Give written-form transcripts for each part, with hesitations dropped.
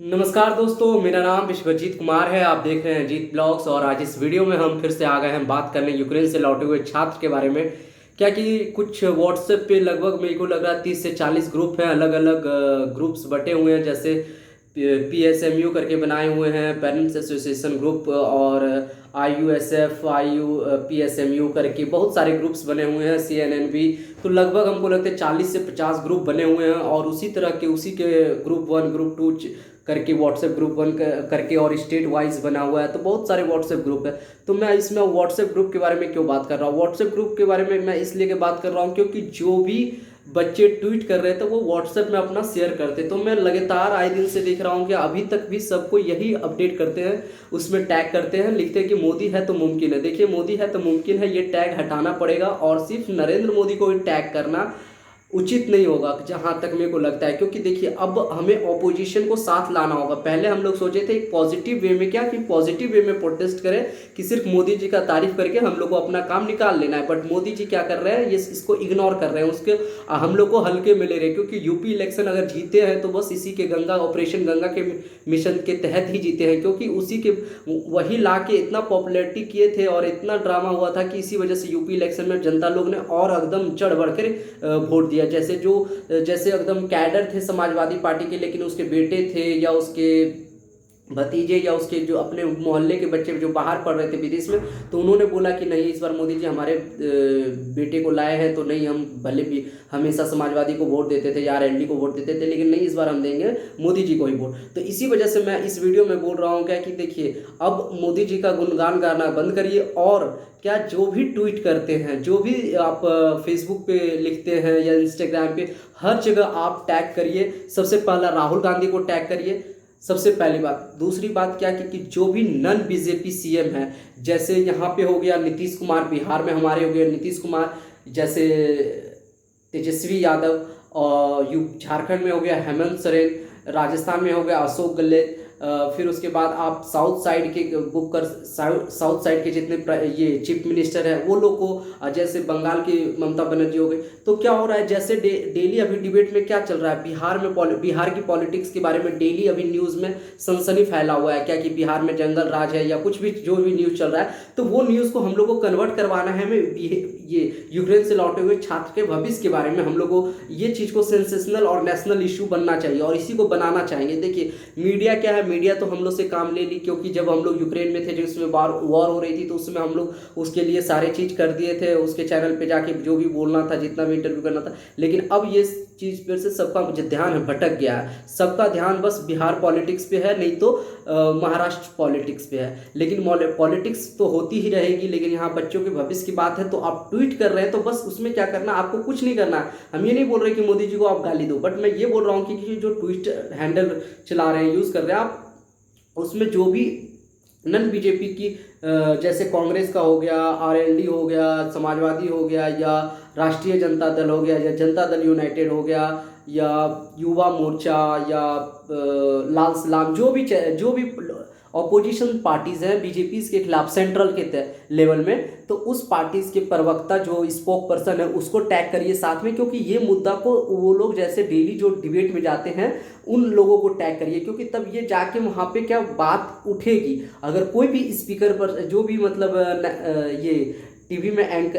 नमस्कार दोस्तों, मेरा नाम विश्वजीत कुमार है। आप देख रहे हैं जीत ब्लॉग्स और आज इस वीडियो में हम फिर से आ गए हैं बात करने यूक्रेन से लौटे हुए छात्र के बारे में। क्या कि कुछ व्हाट्सएप पे लगभग मेरे को लग रहा है 30 से 40 ग्रुप हैं, अलग अलग ग्रुप्स बटे हुए हैं। जैसे PSMU करके बनाए हुए हैं, पेरेंट्स एसोसिएशन ग्रुप, और IUSF PSMU करके बहुत सारे ग्रुप्स बने हुए हैं, CNNB। तो लगभग हमको लगता है 40 से 50 ग्रुप बने हुए हैं और उसी तरह के उसी के ग्रुप 1 ग्रुप 2 करके व्हाट्सएप ग्रुप 1 करके और स्टेट वाइज बना हुआ है। तो बहुत सारे व्हाट्सएप ग्रुप है। तो मैं इसमें व्हाट्सएप ग्रुप के बारे में क्यों बात कर रहा हूँ? व्हाट्सएप ग्रुप के बारे में मैं इसलिए के बात कर रहा हूँ क्योंकि जो भी बच्चे ट्वीट कर रहे थे वो व्हाट्सएप में अपना शेयर करते। तो मैं लगातार आए दिन से देख रहा हूँ कि अभी तक भी सबको यही अपडेट करते हैं, उसमें टैग करते हैं, लिखते हैं कि मोदी है तो मुमकिन है। देखिए, मोदी है तो मुमकिन है, ये टैग हटाना पड़ेगा और सिर्फ नरेंद्र मोदी को ही टैग करना उचित नहीं होगा जहां तक मेरे को लगता है। क्योंकि देखिए, अब हमें ऑपोजिशन को साथ लाना होगा। पहले हम लोग सोचे थे एक पॉजिटिव वे में, क्या कि पॉजिटिव वे में प्रोटेस्ट करें कि सिर्फ मोदी जी का तारीफ करके हम लोग को अपना काम निकाल लेना है। बट मोदी जी क्या कर रहे हैं, ये इसको इग्नोर कर रहे हैं, उसके हम लोग को हल्के में ले रहे हैं। क्योंकि यूपी इलेक्शन अगर जीते हैं तो बस इसी के गंगा ऑपरेशन गंगा के मिशन के तहत ही जीते हैं। क्योंकि उसी के वही ला के इतना पॉपुलैरिटी किए थे और इतना ड्रामा हुआ था कि इसी वजह से यूपी इलेक्शन में जनता लोग ने और एकदम चढ़ बढ़ कर वोट दिया। जैसे एकदम कैडर थे समाजवादी पार्टी के, लेकिन उसके बेटे थे या उसके भतीजे या उसके जो अपने मोहल्ले के बच्चे जो बाहर पढ़ रहे थे विदेश में, तो उन्होंने बोला कि नहीं, इस बार मोदी जी हमारे बेटे को लाए हैं तो नहीं, हम भले भी हमेशा समाजवादी को वोट देते थे या RLD को वोट देते थे, लेकिन नहीं, इस बार हम देंगे मोदी जी को ही वोट। तो इसी वजह से मैं इस वीडियो में बोल रहा हूँ क्या कि देखिए, अब मोदी जी का गुणगान गाना बंद करिए और क्या जो भी ट्वीट करते हैं, जो भी आप फेसबुक पे लिखते हैं या इंस्टाग्राम पे, हर जगह आप टैग करिए। सबसे पहला राहुल गांधी को टैग करिए, सबसे पहली बात। दूसरी बात क्या कि जो भी नन BJP CM है, जैसे यहाँ पे हो गया नीतीश कुमार, बिहार में हमारे हो गया नीतीश कुमार, जैसे तेजस्वी यादव, और झारखंड में हो गया हेमंत सोरेन, राजस्थान में हो गया अशोक गहलोत, फिर उसके बाद आप साउथ साइड के बुक कर, साउथ साइड के जितने ये चीफ मिनिस्टर हैं वो लोग को, जैसे बंगाल की ममता बनर्जी हो गई। तो क्या हो रहा है, जैसे डेली अभी डिबेट में क्या चल रहा है, बिहार की पॉलिटिक्स के बारे में डेली अभी न्यूज़ में सनसनी फैला हुआ है। क्या कि बिहार में जंगल राज है या कुछ भी जो भी न्यूज़ चल रहा है, तो वो न्यूज़ को हम लोग को कन्वर्ट करवाना है। हमें ये यूक्रेन से लौटे हुए छात्र के भविष्य के बारे में हम लोग को ये चीज़ को सेंसेशनल और नेशनल इशू बनना चाहिए और इसी को बनाना चाहेंगे। देखिए, मीडिया क्या है, मीडिया तो हम लोग से काम ले ली, क्योंकि जब हम लोग यूक्रेन में थे, जो उसमें वॉर हो रही थी, तो उसमें हम लोग उसके लिए सारे चीज़ कर दिए थे, उसके चैनल पे जाके जो भी बोलना था, जितना भी इंटरव्यू करना था। लेकिन अब ये चीज़ पर से सबका जो ध्यान है भटक गया है। सबका ध्यान बस बिहार पॉलिटिक्स पे है, नहीं तो महाराष्ट्र पॉलिटिक्स पे है। लेकिन पॉलिटिक्स तो होती ही रहेगी, लेकिन यहाँ बच्चों के भविष्य की बात है। तो आप ट्वीट कर रहे हैं तो बस उसमें क्या करना, आपको कुछ नहीं करना। हम ये नहीं बोल रहे कि मोदी जी को आप गाली दो, बट मैं ये बोल रहा हूँ कि जो ट्वीट हैंडल चला रहे हैं, यूज़ कर रहे हैं आप, उसमें जो भी नन BJP की, जैसे कांग्रेस का हो गया, RLD हो गया, समाजवादी हो गया, या राष्ट्रीय जनता दल हो गया, या जनता दल यूनाइटेड हो गया, या युवा मोर्चा, या लाल सलाम, जो भी ऑपोजिशन पार्टीज़ हैं BJP के खिलाफ सेंट्रल के लेवल में, तो उस पार्टीज़ के प्रवक्ता जो स्पोक पर्सन है उसको टैग करिए साथ में। क्योंकि ये मुद्दा को वो लोग जैसे डेली जो डिबेट में जाते हैं उन लोगों को टैग करिए, क्योंकि तब ये जाके वहाँ पे क्या बात उठेगी। अगर कोई भी स्पीकर पर जो भी मतलब ये टीवी में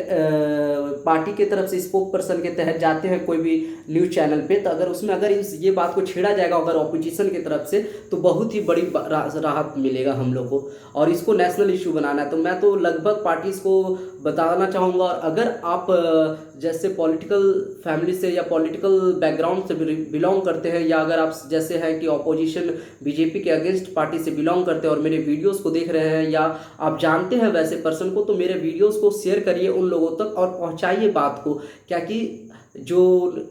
पार्टी के तरफ से स्पोक पर्सन के तहत जाते हैं कोई भी न्यूज़ चैनल पे, तो अगर ये बात को छेड़ा जाएगा अगर ऑपोजिशन की तरफ से, तो बहुत ही बड़ी राहत मिलेगा हम लोग को, और इसको नेशनल इशू बनाना है। तो मैं तो लगभग पार्टीज़ को बताना चाहूँगा। और अगर आप जैसे पॉलिटिकल फैमिली से या पॉलिटिकल बैकग्राउंड से बिलोंग करते हैं, या अगर आप जैसे हैं कि ऑपोजिशन BJP के अगेंस्ट पार्टी से बिलोंग करते हैं और मेरे वीडियोस को देख रहे हैं, या आप जानते हैं वैसे पर्सन को, तो मेरे वीडियोस को शेयर करिए उन लोगों तक और पहुंचाइए बात को। क्या कि जो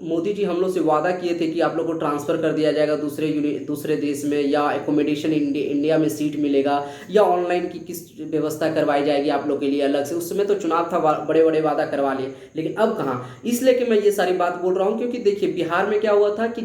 मोदी जी हम लोग से वादा किए थे कि आप लोग को ट्रांसफ़र कर दिया जाएगा दूसरे देश में, या एकोमोडेशन इंडिया में सीट मिलेगा, या ऑनलाइन की किस व्यवस्था करवाई जाएगी आप लोग के लिए अलग से। उस समय तो चुनाव था, बड़े बड़े वादा करवा लिए, लेकिन अब कहाँ। इसलिए कि मैं ये सारी बात बोल रहा हूँ क्योंकि देखिए, बिहार में क्या हुआ था कि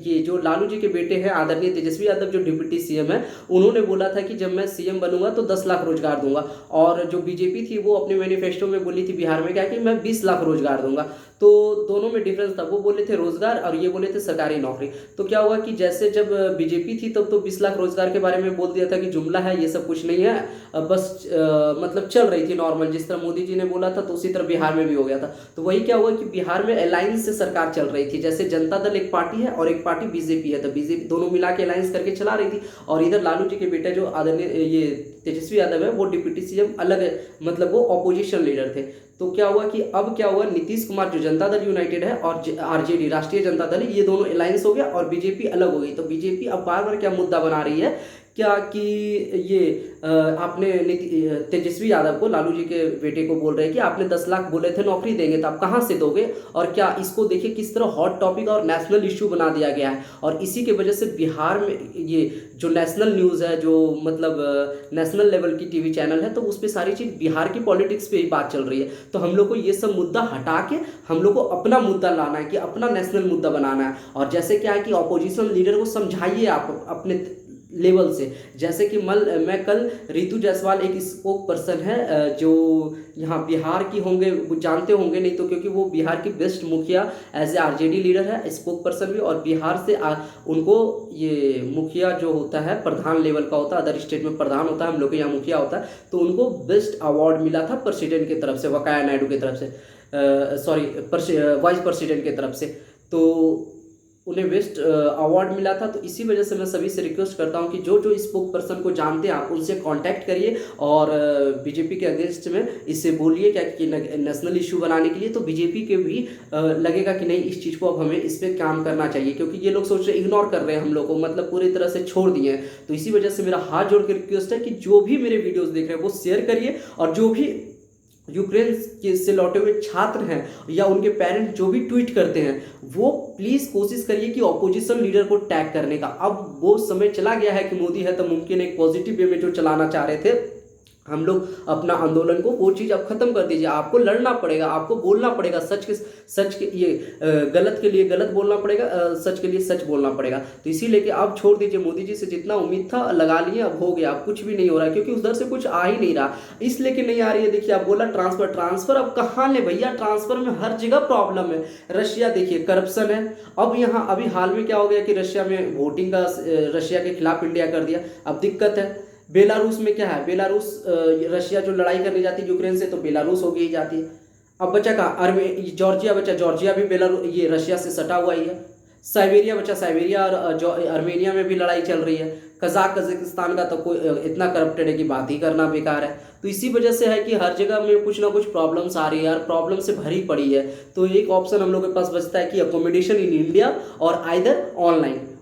ये जो लालू जी के बेटे हैं आदरणीय तेजस्वी यादव, जो डिप्टी CM है, उन्होंने बोला था कि जब मैं CM बनूंगा तो 10 लाख रोजगार दूंगा। और जो BJP थी वो अपने मैनिफेस्टो में बोली थी बिहार में क्या कि मैं 20 लाख रोजगार दूंगा। तो दोनों में डिफरेंस था, वो बोले थे रोजगार और ये बोले थे सरकारी नौकरी। तो क्या हुआ कि जैसे जब बीजेपी थी तब तो 20 लाख रोजगार के बारे में बोल दिया था कि जुमला है, ये सब कुछ नहीं है, बस मतलब चल रही थी नॉर्मल, जिस तरह मोदी जी ने बोला था तो उसी तरह बिहार में भी हो गया था। तो वही क्या हुआ कि बिहार में अलायंस से सरकार चल रही थी, जैसे जनता दल एक पार्टी है और एक पार्टी बीजेपी है, तो बीजेपी दोनों मिला के अलायंस करके चला रही थी। और इधर लालू जी के बेटे जो आदरणीय ये तेजस्वी यादव है, वो डिप्टी सीएम अलग है, मतलब वो ऑपोजिशन लीडर थे। तो क्या हुआ कि अब क्या हुआ, नीतीश कुमार जो जनता दल यूनाइटेड है और आरजेडी राष्ट्रीय जनता दल, ये दोनों अलायंस हो गया और बीजेपी अलग हो गई। तो बीजेपी अब बार बार क्या मुद्दा बना रही है क्या कि ये आपने तेजस्वी यादव को, लालू जी के बेटे को बोल रहे हैं कि आपने 10 लाख बोले थे नौकरी देंगे, तो आप कहाँ से दोगे? और क्या इसको देखिए किस तरह हॉट टॉपिक और नेशनल इश्यू बना दिया गया है। और इसी के वजह से बिहार में ये जो नेशनल न्यूज़ है, जो मतलब नेशनल लेवल की टीवी चैनल है, तो उस पर सारी चीज़ बिहार की पॉलिटिक्स पे ही बात चल रही है। तो हम लोग को ये सब मुद्दा हटा के हम लोग को अपना मुद्दा लाना है कि अपना नेशनल मुद्दा बनाना है। और जैसे क्या है कि ऑपोजिशन लीडर को समझाइए आप अपने लेवल से, जैसे कि मैं कल रितु जायसवाल एक स्पोक पर्सन है जो यहाँ बिहार की होंगे, वो जानते होंगे नहीं तो, क्योंकि वो बिहार की बेस्ट मुखिया एज ए आरजेडी लीडर है, स्पोक पर्सन भी, और बिहार से उनको ये मुखिया जो होता है प्रधान लेवल का होता है, अदर स्टेट में प्रधान होता है, हम लोग के यहाँ मुखिया होता है। तो उनको बेस्ट अवार्ड मिला था प्रेसिडेंट की तरफ से, वकाया नायडू की तरफ से, सॉरी वाइस प्रेसिडेंट की तरफ से, तो उन्हें बेस्ट अवार्ड मिला था। तो इसी वजह से मैं सभी से रिक्वेस्ट करता हूं कि जो जो स्पोक पर्सन को जानते हैं आप उनसे कांटेक्ट करिए और बीजेपी के अगेंस्ट में इससे बोलिए क्या कि नेशनल इशू बनाने के लिए। तो बीजेपी के भी लगेगा कि नहीं, इस चीज़ को अब हमें इस पर काम करना चाहिए, क्योंकि ये लोग सोच रहे इग्नोर कर रहे हैं हम लोग को, मतलब पूरी तरह से छोड़ दिए हैं। तो इसी वजह से मेरा हाथ जोड़ के रिक्वेस्ट है कि जो भी मेरे वीडियोज़ देख रहे हैं वो शेयर करिए, और जो भी यूक्रेन से लौटे हुए छात्र हैं या उनके पेरेंट्स जो भी ट्वीट करते हैं, वो प्लीज़ कोशिश करिए कि ऑपोजिशन लीडर को टैग करने का। अब वो समय चला गया है कि मोदी है तो मुमकिन एक पॉजिटिव वे में जो चलाना चाह रहे थे हम लोग अपना आंदोलन को, वो चीज़ अब खत्म कर दीजिए। आपको लड़ना पड़ेगा, आपको बोलना पड़ेगा सच के ये गलत के लिए गलत बोलना पड़ेगा, सच के लिए सच बोलना पड़ेगा। तो इसीलिए कि अब छोड़ दीजिए, मोदी जी से जितना उम्मीद था लगा लिए, अब हो गया, अब कुछ भी नहीं हो रहा है, क्योंकि उधर से कुछ आ ही नहीं रहा, इसलिए कि नहीं आ रही है। देखिए आप बोला ट्रांसफर अब कहाँ ले भैया, ट्रांसफर में हर जगह प्रॉब्लम है। रशिया देखिए करप्शन है, अब यहाँ अभी हाल में क्या हो गया कि रशिया में वोटिंग का रशिया के खिलाफ इंडिया कर दिया, अब दिक्कत है। बेलारूस में क्या है, बेलारूस रशिया जो लड़ाई करने जाती है यूक्रेन से, तो बेलारूस हो गई जाती है। अब बचा कहाँ, जॉर्जिया बचा, जॉर्जिया भी ये रशिया से सटा हुआ ही है। साइबेरिया बचा, साइबेरिया और अर्मेनिया में भी लड़ाई चल रही है। कजाकिस्तान का तो कोई इतना करप्टेड है कि बात ही करना बेकार है। तो इसी वजह से है कि हर जगह में कुछ ना कुछ प्रॉब्लम्स आ रही है यार, प्रॉब्लम से भरी पड़ी है। तो एक ऑप्शन हम लोग के पास बचता है कि अकोमोडेशन इन इंडिया और आइदर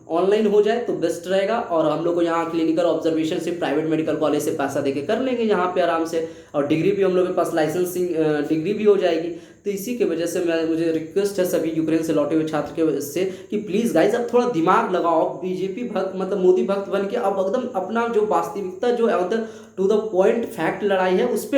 ऑनलाइन हो जाए तो बेस्ट रहेगा। और हम लोग को यहाँ क्लिनिकल ऑब्जर्वेशन से प्राइवेट मेडिकल कॉलेज से पैसा देके कर लेंगे यहाँ पे आराम से, और डिग्री भी हम लोग के पास लाइसेंसिंग डिग्री भी हो जाएगी। तो इसी के वजह से मुझे रिक्वेस्ट है सभी यूक्रेन से लौटे हुए छात्र के से कि प्लीज़ गाइज अब थोड़ा दिमाग लगाओ, बीजेपी भक्त मतलब मोदी भक्त बन के अब एकदम अपना जो वास्तविकता जो टू द पॉइंट फैक्ट लड़ाई है उस पर